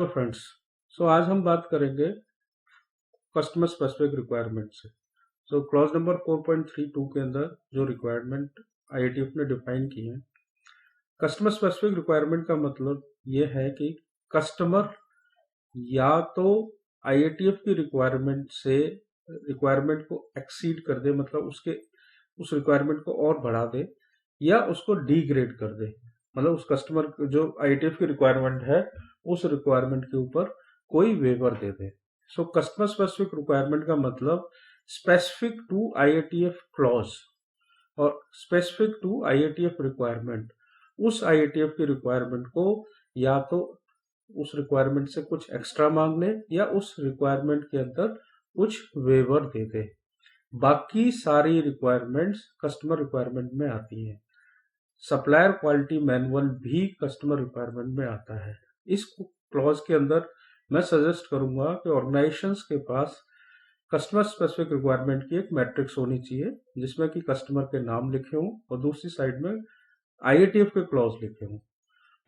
तो फ्रेंड्स, आज हम बात करेंगे कस्टमर स्पेसिफिक रिक्वायरमेंट से। क्लॉज नंबर 4.32 के अंदर जो रिक्वायरमेंट आईएटीएफ ने डिफाइन की है, कस्टमर स्पेसिफिक रिक्वायरमेंट का मतलब ये है कि कस्टमर या तो आईएटीएफ की रिक्वायरमेंट को एक्सीड कर दे, मतलब उसके उस रिक्वायरमेंट को और बढ़ा दे, या उसको डीग्रेड कर दे, मतलब उस कस्टमर जो आईएटीएफ की रिक्वायरमेंट है उस रिक्वायरमेंट के ऊपर कोई वेवर दे दे। कस्टमर स्पेसिफिक रिक्वायरमेंट का मतलब स्पेसिफिक टू आईएटीएफ क्लॉज और स्पेसिफिक टू आईएटीएफ रिक्वायरमेंट। उस आईएटीएफ की रिक्वायरमेंट को या तो उस रिक्वायरमेंट से कुछ एक्स्ट्रा मांग ले या उस रिक्वायरमेंट के अंदर कुछ वेवर दे दे। बाकी सारी रिक्वायरमेंट्स कस्टमर रिक्वायरमेंट में आती हैं। सप्लायर क्वालिटी मैनुअल भी कस्टमर रिक्वायरमेंट में आता है। इस क्लॉज के अंदर मैं सजेस्ट करूंगा कि ऑर्गेनाइजेशंस के पास कस्टमर स्पेसिफिक रिक्वायरमेंट की एक मैट्रिक्स होनी चाहिए जिसमें कि कस्टमर के नाम लिखे हों और दूसरी साइड में आईएटीएफ के क्लॉज लिखे हों,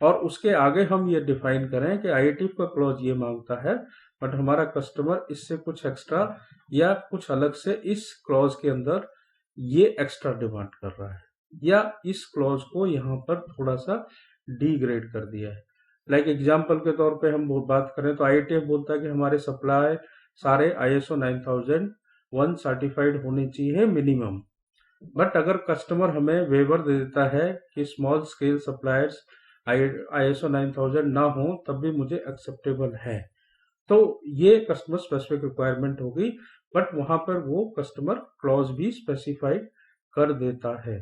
और उसके आगे हम ये डिफाइन करें कि आईएटीएफ का क्लॉज ये मांगता है बट हमारा कस्टमर इससे कुछ एक्स्ट्रा या कुछ अलग से इस क्लॉज के अंदर ये एक्स्ट्रा डिमांड कर रहा है, या इस क्लॉज को यहाँ पर थोड़ा सा डीग्रेड कर दिया है। लाइक एग्जाम्पल के तौर पे हम बात करें तो आईएटीएफ बोलता है कि हमारे सप्लाई सारे ISO 9001 सर्टिफाइड होने चाहिए मिनिमम, बट अगर कस्टमर हमें वेवर दे देता है कि स्मॉल स्केल सप्लायर्स ISO 9000 ना हो तब भी मुझे एक्सेप्टेबल है, तो ये कस्टमर स्पेसिफिक रिक्वायरमेंट होगी, बट वहां पर वो कस्टमर क्लॉज भी स्पेसिफाइड कर देता है।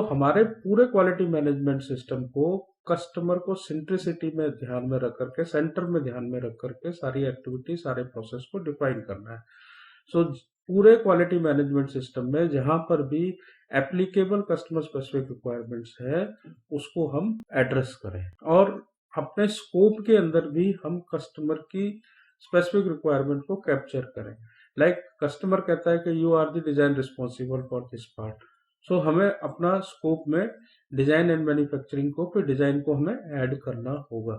हमारे पूरे क्वालिटी मैनेजमेंट सिस्टम को कस्टमर को सेंट्रिसिटी में ध्यान में रख करके, सेंटर में ध्यान में रख करके सारी एक्टिविटी, सारे प्रोसेस को डिफाइन करना है। पूरे क्वालिटी मैनेजमेंट सिस्टम में जहां पर भी एप्लीकेबल कस्टमर स्पेसिफिक रिक्वायरमेंट्स है उसको हम एड्रेस करें, और अपने स्कोप के अंदर भी हम कस्टमर की स्पेसिफिक रिक्वायरमेंट को कैप्चर करें। लाइक कस्टमर कहता है कि you are the design responsible for this part, हमें अपना स्कोप में डिजाइन एंड मैन्युफैक्चरिंग को, फिर डिजाइन को हमें ऐड करना होगा।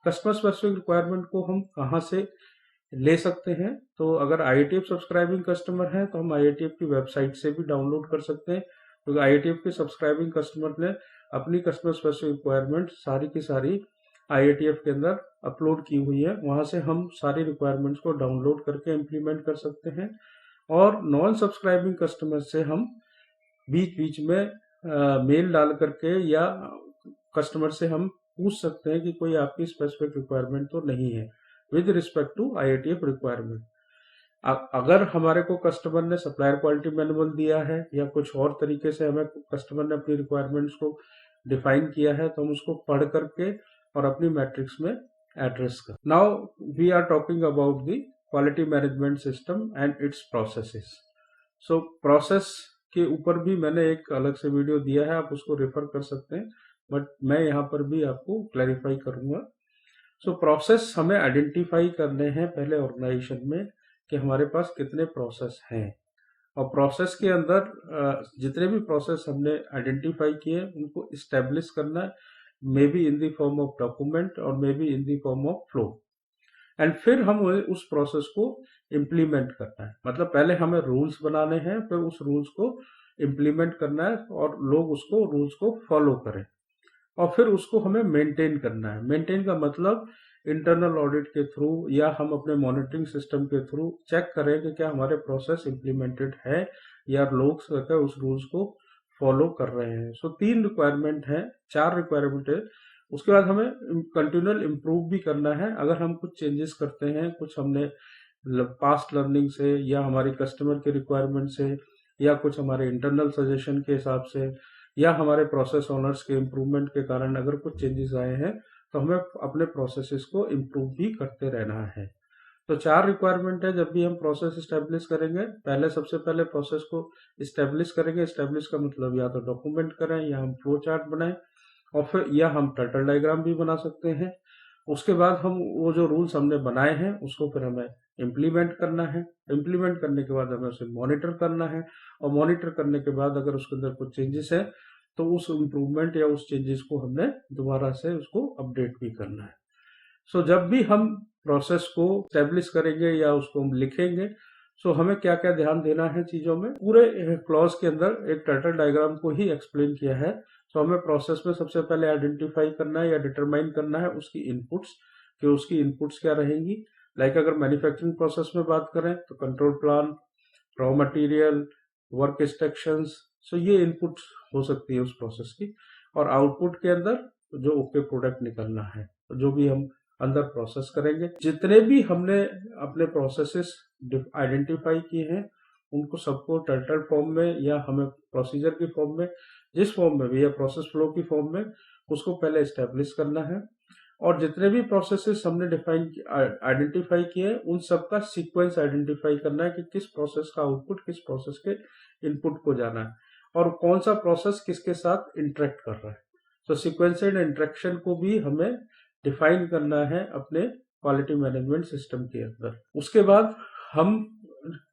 कस्टमर स्पेसिफिक रिक्वायरमेंट को हम कहाँ से ले सकते हैं? तो अगर आईएटीएफ सब्सक्राइबिंग कस्टमर है तो हम आईएटीएफ की वेबसाइट से भी डाउनलोड कर सकते हैं, क्योंकि आईएटीएफ के सब्सक्राइबिंग कस्टमर ने अपनी कस्टमर स्पेसिफिक रिक्वायरमेंट सारी की सारी आईएटीएफ के अंदर अपलोड की हुई है। वहां से हम सारी रिक्वायरमेंट्स को डाउनलोड करके इम्प्लीमेंट कर सकते हैं, और नॉन सब्सक्राइबिंग कस्टमर से हम बीच बीच में मेल डाल करके या कस्टमर से हम पूछ सकते हैं कि कोई आपकी स्पेसिफिक रिक्वायरमेंट तो नहीं है विद रिस्पेक्ट टू आईएटीएफ रिक्वायरमेंट। अगर हमारे को कस्टमर ने सप्लायर क्वालिटी मैनुअल दिया है या कुछ और तरीके से हमें कस्टमर ने अपनी रिक्वायरमेंट्स को डिफाइन किया है तो हम उसको पढ़ करके और अपनी मैट्रिक्स में एड्रेस कर। Now we are talking about the quality management system and its processes. Process के ऊपर भी मैंने एक अलग से वीडियो दिया है, आप उसको रेफर कर सकते हैं, बट मैं यहाँ पर भी आपको क्लैरिफाई करूंगा। प्रोसेस हमें आइडेंटिफाई करने हैं पहले ऑर्गेनाइजेशन में कि हमारे पास कितने प्रोसेस हैं, और प्रोसेस के अंदर जितने भी प्रोसेस हमने आइडेंटिफाई किए उनको इस्टेब्लिश करना है, may be in the form of document और may be in the form of flow, and फिर हम उस प्रोसेस को इम्प्लीमेंट करना है। मतलब पहले हमें रूल्स बनाने हैं, फिर उस रूल्स को इम्प्लीमेंट करना है और लोग उसको रूल्स को फॉलो करें, और फिर उसको हमें मेंटेन करना है। मेंटेन का मतलब इंटरनल ऑडिट के थ्रू या हम अपने मॉनिटरिंग सिस्टम के थ्रू चेक करें कि क्या हमारे प्रोसेस इम्प्लीमेंटेड है या लोग उस रूल्स को फॉलो कर रहे हैं। 3 रिक्वायरमेंट है, 4 रिक्वायरमेंट है। उसके बाद हमें कंटिन्यूअल इम्प्रूव भी करना है। अगर हम कुछ चेंजेस करते हैं, कुछ हमने पास्ट लर्निंग से या हमारी कस्टमर के रिक्वायरमेंट से या कुछ हमारे इंटरनल सजेशन के हिसाब से या हमारे प्रोसेस ओनर्स के इम्प्रूवमेंट के कारण अगर कुछ चेंजेस आए हैं तो हमें अपने प्रोसेसेस को इम्प्रूव भी करते रहना है। 4 रिक्वायरमेंट है। जब भी हम प्रोसेस स्टैब्लिश करेंगे, सबसे पहले प्रोसेस को स्टैब्लिश करेंगे। स्टैब्लिश का मतलब या तो डॉक्यूमेंट करें या हम फ्लो चार्ट बनाएं, और फिर या हम टर्टल डायग्राम भी बना सकते हैं। उसके बाद हम वो जो रूल्स हमने बनाए हैं उसको फिर हमें इम्प्लीमेंट करना है। इम्प्लीमेंट करने के बाद हमें उसे मॉनिटर करना है, और मॉनिटर करने के बाद अगर उसके अंदर कुछ चेंजेस है तो उस इम्प्रूवमेंट या उस चेंजेस को हमने दोबारा से उसको अपडेट भी करना है। सो जब भी हम प्रोसेस को स्टेब्लिश करेंगे या उसको हम लिखेंगे, सो हमें क्या क्या ध्यान देना है चीजों में, पूरे क्लॉज के अंदर एक टर्टल डायग्राम को ही एक्सप्लेन किया है। सो हमें प्रोसेस में सबसे पहले आइडेंटिफाई करना है या डिटरमाइन करना है उसकी इनपुट्स, कि उसकी इनपुट्स क्या रहेंगी। लाइक अगर मैन्युफैक्चरिंग प्रोसेस में बात करें तो control plan, raw material, work instructions, so ये इनपुट हो सकती है उस प्रोसेस की। और आउटपुट के अंदर जो ओके प्रोडक्ट निकलना है, तो जो भी हम अंदर प्रोसेस करेंगे, जितने भी हमने अपने प्रोसेसेस आइडेंटिफाई किए हैं उनको सबको टर्टल फॉर्म में या हमें प्रोसीजर की फॉर्म में, जिस फॉर्म में भी, या प्रोसेस फ्लो की फॉर्म में उसको पहले एस्टेब्लिश करना है। और जितने भी प्रोसेसेस हमने डिफाइन आइडेंटिफाई किए हैं उन सबका सीक्वेंस आइडेंटिफाई करना है कि किस प्रोसेस का आउटपुट किस प्रोसेस के इनपुट को जाना है और कौन सा प्रोसेस किसके साथ इंटरेक्ट कर रहा है। तो सीक्वेंशियल इंटरेक्शन को भी हमें डिफाइन करना है अपने क्वालिटी मैनेजमेंट सिस्टम के अंदर। उसके बाद हम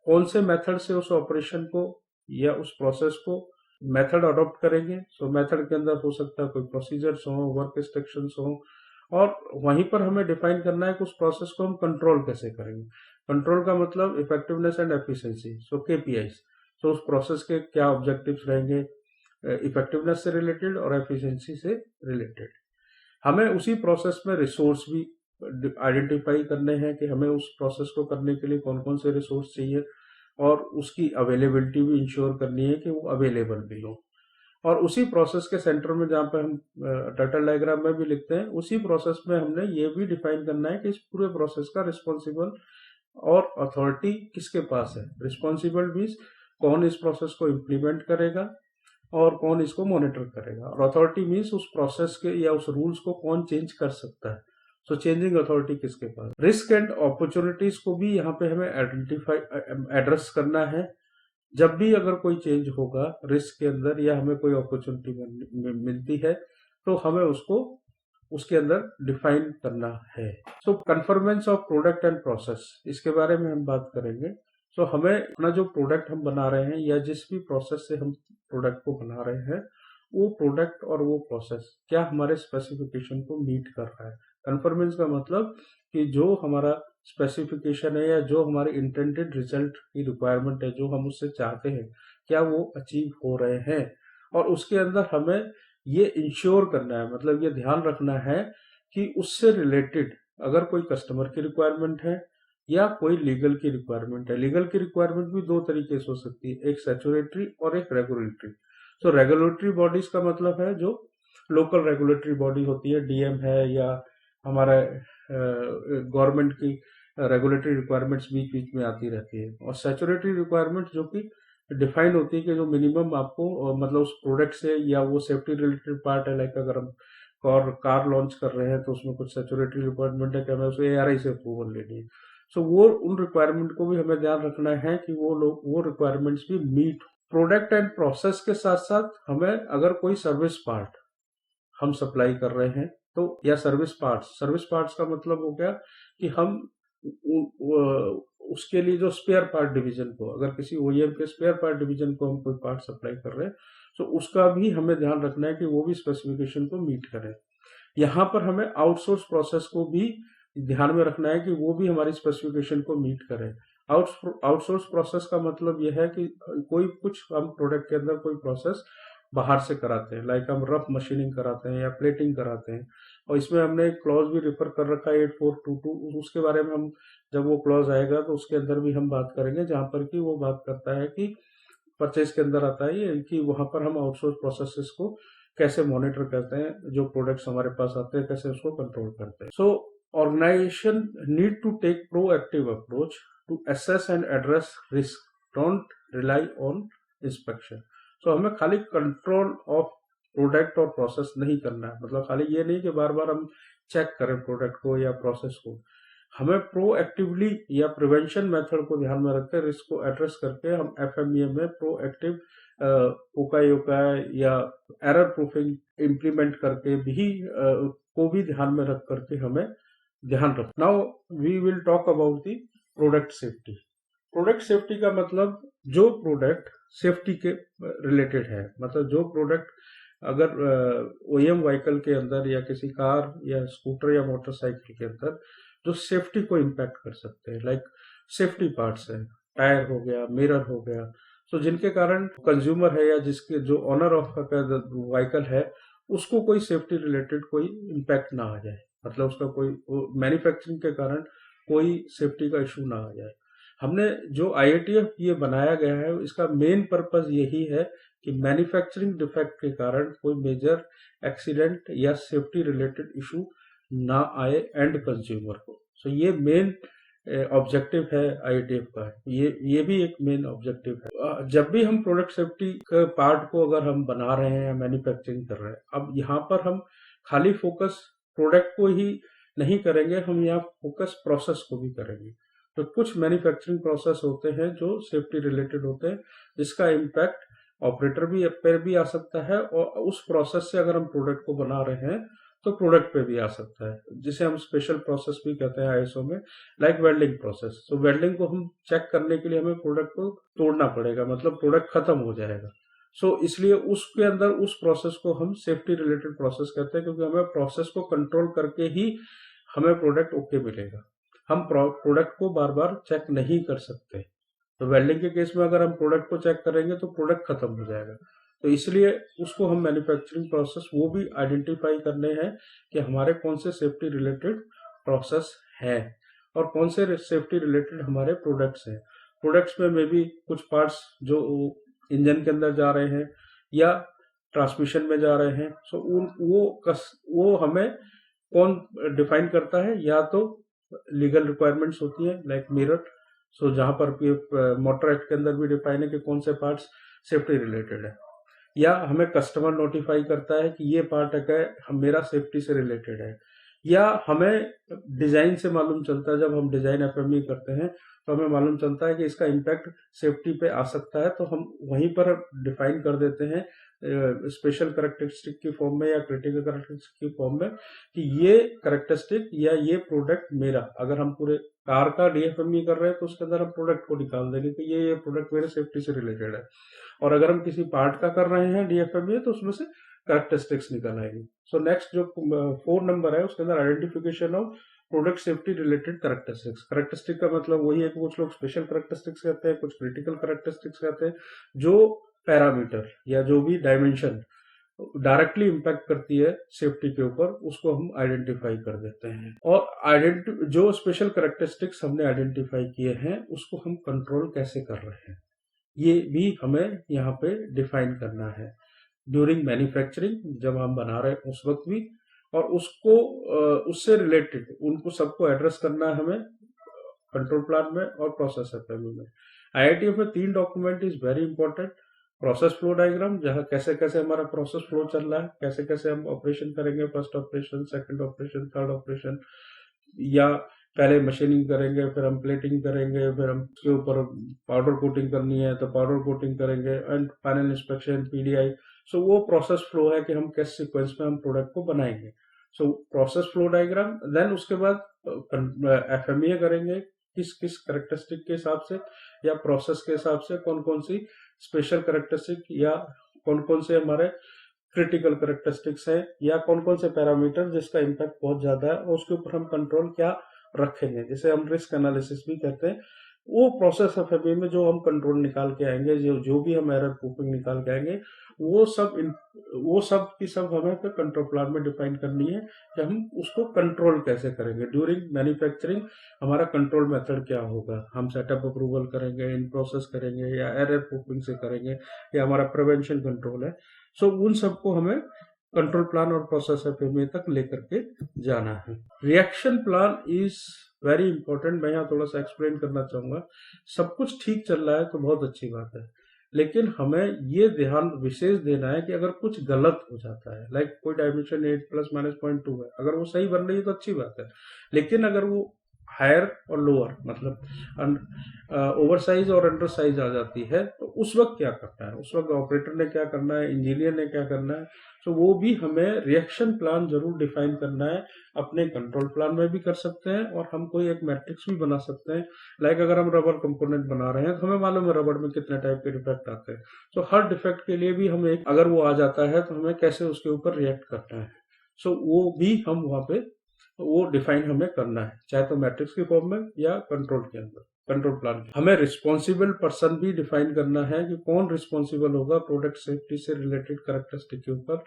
कौन से मेथड से उस ऑपरेशन को या उस प्रोसेस को मेथड अडॉप्ट करेंगे। सो मेथड के अंदर हो सकता है कोई प्रोसीजर्स हो, वर्क इंस्ट्रक्शंस हो, और वहीं पर हमें डिफाइन करना है कि उस प्रोसेस को हम कंट्रोल कैसे करेंगे। कंट्रोल का मतलब effectiveness and efficiency, so KPIs. So उस प्रोसेस के क्या ऑब्जेक्टिव्स रहेंगे इफेक्टिवनेस से रिलेटेड और एफिशिएंसी से रिलेटेड। हमें उसी प्रोसेस में रिसोर्स भी आइडेंटिफाई करने हैं कि हमें उस प्रोसेस को करने के लिए कौन कौन से रिसोर्स चाहिए और उसकी अवेलेबिलिटी भी इंश्योर करनी है कि वो अवेलेबल भी हो। और उसी प्रोसेस के सेंटर में जहाँ पे हम टर्टल डायग्राम में भी लिखते हैं, उसी प्रोसेस में हमने ये भी डिफाइन करना है कि इस पूरे प्रोसेस का रिस्पॉन्सिबल और अथॉरिटी किसके पास है। रिस्पॉन्सिबल मीन्स कौन इस प्रोसेस को इम्प्लीमेंट करेगा और कौन इसको मॉनिटर करेगा, और अथॉरिटी मीन्स उस प्रोसेस के या उस रूल्स को कौन चेंज कर सकता है। सो चेंजिंग अथॉरिटी किसके पास। रिस्क एंड अपॉर्चुनिटीज को भी यहाँ पे हमें आइडेंटिफाई एड्रेस करना है। जब भी अगर कोई चेंज होगा रिस्क के अंदर या हमें कोई अपॉर्चुनिटी मिलती है तो हमें उसको उसके अंदर डिफाइन करना है। So conformance of product and process, इसके बारे में हम बात करेंगे। सो हमें अपना जो प्रोडक्ट हम बना रहे हैं या जिस भी प्रोसेस से हम प्रोडक्ट को बना रहे हैं, वो प्रोडक्ट और वो प्रोसेस क्या हमारे स्पेसिफिकेशन को मीट कर रहा है। कन्फर्मेंस का मतलब कि जो हमारा स्पेसिफिकेशन है या जो हमारे इंटेंडेड रिजल्ट की रिक्वायरमेंट है, जो हम उससे चाहते हैं, क्या वो अचीव हो रहे हैं। और उसके अंदर हमें ये इंश्योर करना है, मतलब ये ध्यान रखना है कि उससे रिलेटेड अगर कोई कस्टमर की रिक्वायरमेंट है या कोई लीगल की रिक्वायरमेंट है। लीगल की रिक्वायरमेंट भी दो तरीके से हो सकती है, एक स्टैट्यूटरी और एक रेगुलेटरी। तो रेगुलेटरी बॉडीज का मतलब है जो लोकल रेगुलेटरी बॉडी होती है, डीएम है या हमारा गवर्नमेंट की रेगुलेटरी रिक्वायरमेंट्स बीच बीच में आती रहती है। और सैचुरेटरी रिक्वायरमेंट जो कि डिफाइन होती है कि जो मिनिमम आपको मतलब उस प्रोडक्ट से या वो सेफ्टी रिलेटेड पार्ट है। लाइक अगर हम कार लॉन्च कर रहे हैं तो उसमें कुछ सैचुरेटरी रिक्वायरमेंट है कि हमें उसे एआरआई से अप्रूवल लेनी है। सो वो उन रिक्वायरमेंट को भी हमें ध्यान रखना है कि वो रिक्वायरमेंट्स भी मीट। प्रोडक्ट एंड प्रोसेस के साथ साथ हमें अगर कोई सर्विस पार्ट हम सप्लाई कर रहे हैं तो, या सर्विस पार्ट्स का मतलब हो गया कि हम उसके लिए जो स्पेयर पार्ट डिवीजन को, अगर किसी ओईएम के स्पेयर पार्ट डिवीजन को हम कोई पार्ट सप्लाई कर रहे हैं तो उसका भी हमें ध्यान रखना है कि वो भी स्पेसिफिकेशन को मीट करे। यहाँ पर हमें आउटसोर्स प्रोसेस को भी ध्यान में रखना है कि वो भी हमारी स्पेसिफिकेशन को मीट करे। आउटसोर्स प्रोसेस का मतलब यह है कि कोई कुछ हम प्रोडक्ट के अंदर कोई प्रोसेस बाहर से कराते हैं, लाइक हम रफ मशीनिंग कराते हैं या प्लेटिंग कराते हैं, और इसमें हमने एक क्लॉज भी रेफर कर रखा है 8422, उसके बारे में हम जब वो क्लॉज आएगा तो उसके अंदर भी हम बात करेंगे, जहां पर कि वो बात करता है कि परचेज के अंदर आता है ये कि वहां पर हम आउटसोर्स प्रोसेसेस को कैसे मॉनिटर करते हैं, जो प्रोडक्ट्स हमारे पास आते हैं कैसे उसको कंट्रोल करते हैं। So organisation need to take proactive approach to assess and address risk, don't rely on inspection. तो हमें खाली कंट्रोल ऑफ प्रोडक्ट और प्रोसेस नहीं करना है, मतलब खाली ये नहीं कि बार बार हम चेक करें प्रोडक्ट को या प्रोसेस को। हमें प्रोएक्टिवली या प्रिवेंशन मेथड को ध्यान में रखकर रिस्क को एड्रेस करके हम एफएमईए में प्रोएक्टिव उपाय या एरर प्रूफिंग इम्प्लीमेंट करके भी को भी ध्यान में रख करके हमें ध्यान रखना। Now we will talk about the product safety. Product safety का मतलब जो प्रोडक्ट सेफ्टी के रिलेटेड है, मतलब जो प्रोडक्ट अगर ओईएम व्हीकल के अंदर या किसी कार या स्कूटर या मोटरसाइकिल के अंदर जो सेफ्टी को इम्पैक्ट कर सकते हैं, लाइक सेफ्टी पार्ट्स है, टायर हो गया, मिरर हो गया, तो जिनके कारण कंज्यूमर है या जिसके जो ऑनर ऑफ व्हीकल है उसको कोई सेफ्टी रिलेटेड कोई इम्पैक्ट ना आ जाए, मतलब उसका कोई मैन्युफैक्चरिंग के कारण कोई सेफ्टी का इशू ना आ जाए। हमने जो आईएटीएफ ये बनाया गया है इसका मेन पर्पस यही है कि मैन्युफैक्चरिंग डिफेक्ट के कारण कोई मेजर एक्सीडेंट या सेफ्टी रिलेटेड इशू ना आए एंड कंज्यूमर को। सो ये मेन ऑब्जेक्टिव है आईएटीएफ का, ये भी एक मेन ऑब्जेक्टिव है। जब भी हम प्रोडक्ट सेफ्टी के पार्ट को अगर हम बना रहे हैं या मैन्युफैक्चरिंग कर रहे हैं, अब यहाँ पर हम खाली फोकस प्रोडक्ट को ही नहीं करेंगे, हम यहाँ फोकस प्रोसेस को भी करेंगे। तो कुछ मैन्युफैक्चरिंग प्रोसेस होते हैं जो सेफ्टी रिलेटेड होते हैं, जिसका इम्पैक्ट ऑपरेटर भी पर भी आ सकता है, और उस प्रोसेस से अगर हम प्रोडक्ट को बना रहे हैं तो प्रोडक्ट पे भी आ सकता है, जिसे हम स्पेशल प्रोसेस भी कहते हैं आईएसओ में, लाइक वेल्डिंग प्रोसेस। तो वेल्डिंग को हम चेक करने के लिए हमें प्रोडक्ट को तोड़ना पड़ेगा, मतलब प्रोडक्ट खत्म हो जाएगा। सो इसलिए उसके अंदर उस प्रोसेस को हम सेफ्टी रिलेटेड प्रोसेस कहते हैं, क्योंकि हमें प्रोसेस को कंट्रोल करके ही हमें प्रोडक्ट ओके मिलेगा। हम प्रोडक्ट को बार बार चेक नहीं कर सकते। तो वेल्डिंग के केस में अगर हम प्रोडक्ट को चेक करेंगे तो प्रोडक्ट खत्म हो जाएगा। तो इसलिए उसको हम मैन्युफैक्चरिंग प्रोसेस वो भी आइडेंटिफाई करने हैं कि हमारे कौन से सेफ्टी रिलेटेड प्रोसेस है और कौन से सेफ्टी रिलेटेड हमारे प्रोडक्ट्स हैं। प्रोडक्ट्स में मे भी कुछ पार्ट्स जो इंजन के अंदर जा रहे हैं या ट्रांसमिशन में जा रहे हैं, सो वो हमें कौन डिफाइन करता है, या तो लीगल रिक्वायरमेंट्स होती है लाइक मिरर, सो जहां पर मोटर एक्ट के अंदर भी डिफाइन है कि कौन से पार्ट्स सेफ्टी रिलेटेड है, या हमें कस्टमर नोटिफाई करता है कि ये पार्ट है मेरा सेफ्टी से रिलेटेड है, या हमें डिजाइन से मालूम चलता है, जब हम डिजाइन एफएमई करते हैं तो हमें मालूम चलता है कि इसका इम्पैक्ट सेफ्टी पे आ सकता है, तो हम वहीं पर डिफाइन कर देते हैं स्पेशल कैरेक्टरिस्टिक की फॉर्म में या क्रिटिकल कैरेक्टरिस्टिक की फॉर्म में कि ये कैरेक्टरिस्टिक या ये प्रोडक्ट मेरा, अगर हम पूरे कार का डीएफएमई कर रहे हैं तो उसके अंदर हम प्रोडक्ट को निकाल देंगे कि ये प्रोडक्ट मेरे सेफ्टी से रिलेटेड है, और अगर हम किसी पार्ट का कर रहे हैं डीएफएमई तो उसमें से कैरेक्टरिस्टिक्स निकल आएगी। सो नेक्स्ट जो 4 नंबर है उसके अंदर identification of product safety related characteristics. Characteristic का मतलब वही है कि कुछ लोग स्पेशल कैरेक्टरिस्टिक्स कहते हैं, कुछ क्रिटिकल कैरेक्टरिस्टिक्स कहते हैं, जो पैरामीटर या जो भी डायमेंशन डायरेक्टली इम्पैक्ट करती है सेफ्टी के ऊपर, उसको हम आइडेंटिफाई कर देते हैं। और जो स्पेशल कैरेक्टरिस्टिक्स हमने आइडेंटिफाई किए हैं उसको हम कंट्रोल कैसे कर रहे हैं, ये भी हमें यहाँ पे डिफाइन करना है ड्यूरिंग मैन्युफैक्चरिंग, जब हम बना रहे हैं उस वक्त भी, और उसको उससे रिलेटेड उनको सबको एड्रेस करना है हमें कंट्रोल प्लान में और प्रोसेस एफएमई में। आईआईटीएफ में 3 document is very important. Process flow diagram, जहाँ कैसे कैसे हमारा प्रोसेस फ्लो चल रहा है, कैसे कैसे हम ऑपरेशन करेंगे, first operation, second operation, third operation, या पहले मशीनिंग करेंगे, फिर हम प्लेटिंग करेंगे, फिर हम उसके ऊपर पाउडर कोटिंग करनी है तो पाउडर कोटिंग करेंगे, एंड फाइनल इंस्पेक्शन, पीडीआई। सो वो प्रोसेस फ्लो है कि हम किस सीक्वेंस में हम प्रोडक्ट को बनाएंगे। So process flow diagram, then उसके बाद एफएमई करेंगे किस किस कैरेक्टरिस्टिक के हिसाब से या प्रोसेस के हिसाब से, कौन कौन सी स्पेशल कैरेक्टरिस्टिक या कौन कौन से हमारे क्रिटिकल कैरेक्टरिस्टिक्स है, या कौन कौन से पैरामीटर जिसका इम्पैक्ट बहुत ज्यादा है और उसके ऊपर हम कंट्रोल क्या रखेंगे, जिसे हम रिस्क एनालिसिस भी कहते हैं। वो प्रोसेस एफएमई में जो हम कंट्रोल निकाल के आएंगे, जो भी हम एरर प्रूफिंग निकाल के आएंगे, वो सब की सब हमें फिर कंट्रोल प्लान में डिफाइन करनी है कि हम उसको कंट्रोल कैसे करेंगे ड्यूरिंग मैन्युफैक्चरिंग। हमारा कंट्रोल मेथड क्या होगा, हम सेटअप अप्रूवल करेंगे, इन प्रोसेस करेंगे, या एरर प्रूफिंग से करेंगे, या हमारा प्रिवेंशन कंट्रोल है। सो उन सबको हमें कंट्रोल प्लान और प्रोसेस एफएमई तक लेकर के जाना है। Reaction plan is very important. मैं यहाँ थोड़ा सा एक्सप्लेन करना चाहूंगा। सब कुछ ठीक चल रहा है तो बहुत अच्छी बात है, लेकिन हमें ये ध्यान विशेष देना है कि अगर कुछ गलत हो जाता है, लाइक कोई डायमेंशन 8 ± 0.2 है, अगर वो सही बन रही है तो अच्छी बात है, लेकिन अगर वो हायर और लोअर, मतलब ओवर साइज और अंडर साइज आ जाती है, तो उस वक्त क्या करना है, उस वक्त ऑपरेटर ने क्या करना है, इंजीनियर ने क्या करना है, तो वो भी हमें रिएक्शन प्लान जरूर डिफाइन करना है। अपने कंट्रोल प्लान में भी कर सकते हैं और हम कोई एक मैट्रिक्स भी बना सकते हैं। लाइक अगर हम रबर कंपोनेंट बना रहे हैं तो हमें मालूम है रबर में कितने टाइप के डिफेक्ट आते हैं, तो हर डिफेक्ट के लिए भी हम एक, अगर वो आ जाता है तो हमें कैसे उसके ऊपर रिएक्ट करना है, सो वो भी हम वहां पे वो डिफाइन हमें करना है, चाहे तो मैट्रिक्स के फॉर्म में या कंट्रोल के अंदर, कंट्रोल प्लान। हमें रिस्पॉन्सिबल पर्सन भी डिफाइन करना है कि कौन रिस्पॉन्सिबल होगा प्रोडक्ट सेफ्टी से रिलेटेड कैरेक्टरिस्टिक के ऊपर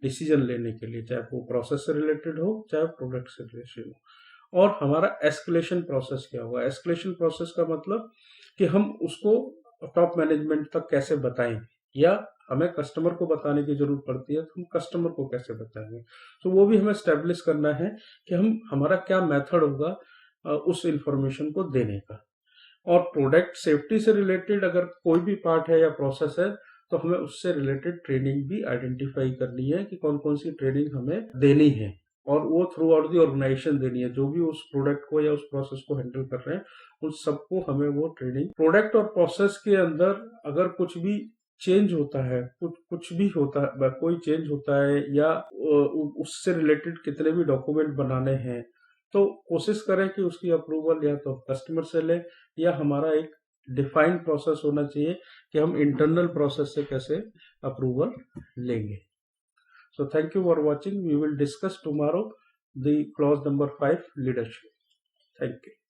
डिसीजन लेने के लिए, चाहे वो प्रोसेस से रिलेटेड हो चाहे प्रोडक्ट से रिलेटेड हो। और हमारा एस्केलेशन प्रोसेस क्या होगा, एस्केलेशन प्रोसेस का मतलब कि हम उसको टॉप मैनेजमेंट तक कैसे बताएं, या हमें कस्टमर को बताने की जरूरत पड़ती है तो हम कस्टमर को कैसे बताएंगे, तो वो भी हमें स्टैब्लिश करना है कि हम, हमारा क्या मेथड होगा उस इंफॉर्मेशन को देने का। और प्रोडक्ट सेफ्टी से रिलेटेड अगर कोई भी पार्ट है या प्रोसेस है तो हमें उससे रिलेटेड ट्रेनिंग भी आइडेंटिफाई करनी है कि कौन कौन सी ट्रेनिंग हमें देनी है, और वो थ्रू आउट दी ऑर्गेनाइजेशन देनी है। जो भी उस प्रोडक्ट को या उस प्रोसेस को हैंडल कर रहे हैं उन सबको हमें वो ट्रेनिंग, प्रोडक्ट और प्रोसेस के अंदर अगर कुछ भी चेंज होता है, कुछ भी होता है, कोई चेंज होता है या उससे रिलेटेड कितने भी डॉक्यूमेंट बनाने हैं, तो कोशिश करें कि उसकी अप्रूवल या तो कस्टमर से ले, या हमारा एक डिफाइंड प्रोसेस होना चाहिए कि हम इंटरनल प्रोसेस से कैसे अप्रूवल लेंगे। So thank you for watching. We will discuss tomorrow the clause number 5, leadership. Thank you.